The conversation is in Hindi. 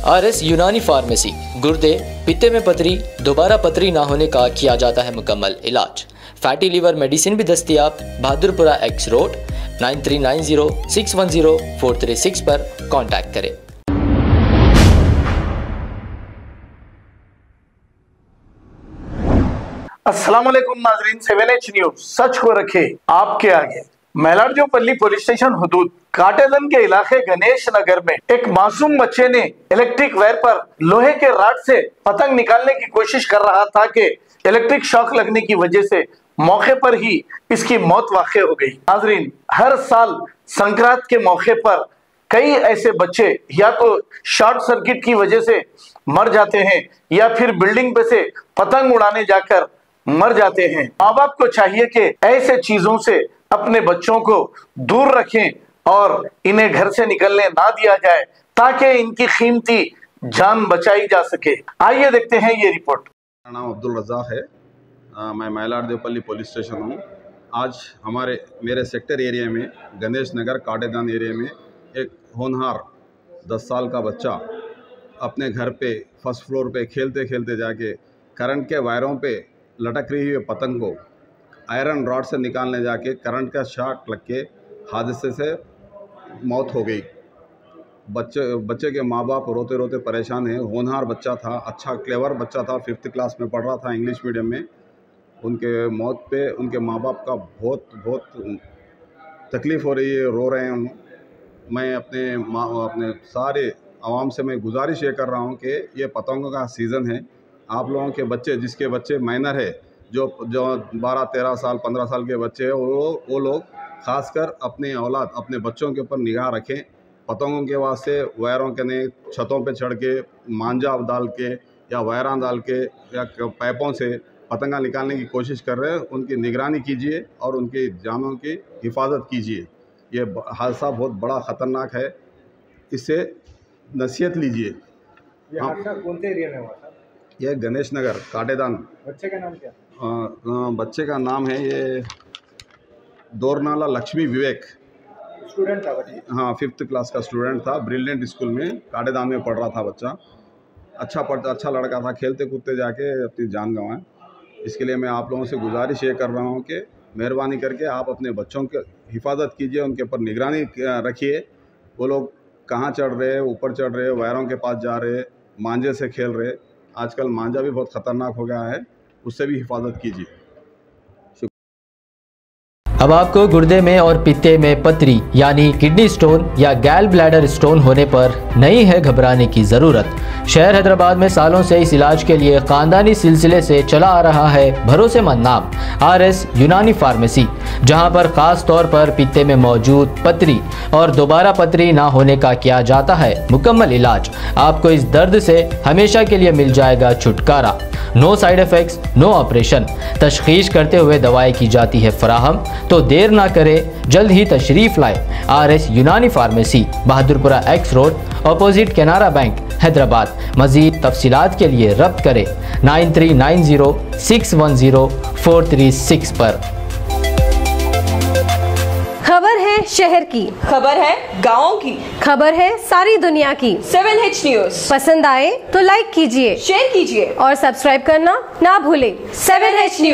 RS यूनानी फार्मेसी, गुर्दे, पित्ते में पथरी, दोबारा पथरी ना होने का किया जाता है मुकम्मल इलाज। फैटी लीवर मेडिसिन भी दस्तयाब। बहादुरपुरा X रोड 9390610436 पर कांटेक्ट करें। अस्सलाम वालेकुम नाजरीन, 7H न्यूज सच को रखे आपके आगे। मेलारजोपल्ली पुलिस स्टेशन हुदूद काटेदन के इलाके गणेश नगर में एक मासूम बच्चे ने इलेक्ट्रिक वायर पर लोहे के राड से पतंग निकालने की कोशिश कर रहा था कि इलेक्ट्रिक शॉक लगने की वजह से मौके पर ही इसकी मौत वाक़ई हो गई। नाजरीन, हर साल संक्रांत के मौके पर कई ऐसे बच्चे या तो शॉर्ट सर्किट की वजह से मर जाते हैं या फिर बिल्डिंग पे से पतंग उड़ाने जाकर मर जाते हैं। माँ बाप को चाहिए कि ऐसे चीजों से अपने बच्चों को दूर रखें और इन्हें घर से निकलने ना दिया जाए ताकि इनकी कीमती जान बचाई जा सके। आइए देखते हैं ये रिपोर्ट। मेरा नाम अब्दुल रज़ाक है। मैं मेलारजोपल्ली पुलिस स्टेशन हूँ। आज मेरे सेक्टर एरिया में गणेश नगर काटेदान एरिया में एक होनहार 10 साल का बच्चा अपने घर पे फर्स्ट फ्लोर पे खेलते खेलते जाके करंट के वायरों पे लटक रही हुई पतंग को आयरन रॉड से निकालने जाके करंट का शॉक लग के हादसे से मौत हो गई। बच्चे के माँ बाप रोते रोते परेशान हैं। होनहार बच्चा था, अच्छा क्लेवर बच्चा था, 5th क्लास में पढ़ रहा था इंग्लिश मीडियम में। उनके मौत पे उनके माँ बाप का बहुत तकलीफ़ हो रही है, रो रहे हैं। मैं अपने सारे आवाम से मैं गुजारिश ये कर रहा हूँ कि ये पतंगों का सीज़न है। आप लोगों के बच्चे, जिसके बच्चे माइनर है, जो 12-13 साल 15 साल के बच्चे हैं, वो लोग ख़ासकर अपने औलाद अपने बच्चों के ऊपर निगाह रखें। पतंगों के वास्ते वायरों के नहीं छतों पे चढ़ के मांझा डाल के या वायरां डाल के या पाइपों से पतंगा निकालने की कोशिश कर रहे हैं, उनकी निगरानी कीजिए और उनकी जानों की हिफाजत कीजिए। ये हादसा बहुत बड़ा ख़तरनाक है, इससे नसीहत लीजिए। ये हादसा कौन से एरिया में हुआ था? यह गणेश नगर काटेदान। बच्चे का नाम क्या? बच्चे का नाम है ये दोरनाला लक्ष्मी विवेक। स्टूडेंट था बच्चे? हाँ, 5th क्लास का स्टूडेंट था। ब्रिलियंट स्कूल में काटेदान में पढ़ रहा था बच्चा। अच्छा लड़का था, खेलते कूदते जाके अपनी जान गंवाए। इसके लिए मैं आप लोगों से गुजारिश ये कर रहा हूँ कि मेहरबानी करके आप अपने बच्चों की हिफाजत कीजिए, उनके ऊपर निगरानी रखिए। वो लोग कहाँ चढ़ रहे हैं, ऊपर चढ़ रहे हैं, वायरों के पास जा रहे हैं, मांझे से खेल रहे। आजकल मांझा भी बहुत ख़तरनाक हो गया है, उससे भी हिफाजत कीजिए। अब आपको गुर्दे में और पित्ते में पथरी यानी किडनी स्टोन या गैल ब्लैडर स्टोन होने पर नहीं है घबराने की ज़रूरत। शहर हैदराबाद में सालों से इस इलाज के लिए ख़ानदानी सिलसिले से चला आ रहा है भरोसेमंद नाम RS यूनानी फार्मेसी, जहां पर ख़ास तौर पर पित्ते में मौजूद पथरी और दोबारा पथरी ना होने का किया जाता है मुकम्मल इलाज। आपको इस दर्द से हमेशा के लिए मिल जाएगा छुटकारा। No side effects, no operation. तशखीस करते हुए दवाएं की जाती है फराहम। तो देर ना करें, जल्द ही तशरीफ लाए। RS यूनानी pharmacy, Bahadurpura X road, opposite Canara bank, Hyderabad. मज़ीद तफसीलात के लिए रब्त करें 9390610436 पर। खबर है शहर की, खबर है गाँव की, खबर है सारी दुनिया की। 7H न्यूज पसंद आए तो लाइक कीजिए, शेयर कीजिए और सब्सक्राइब करना ना भूलें। 7H news.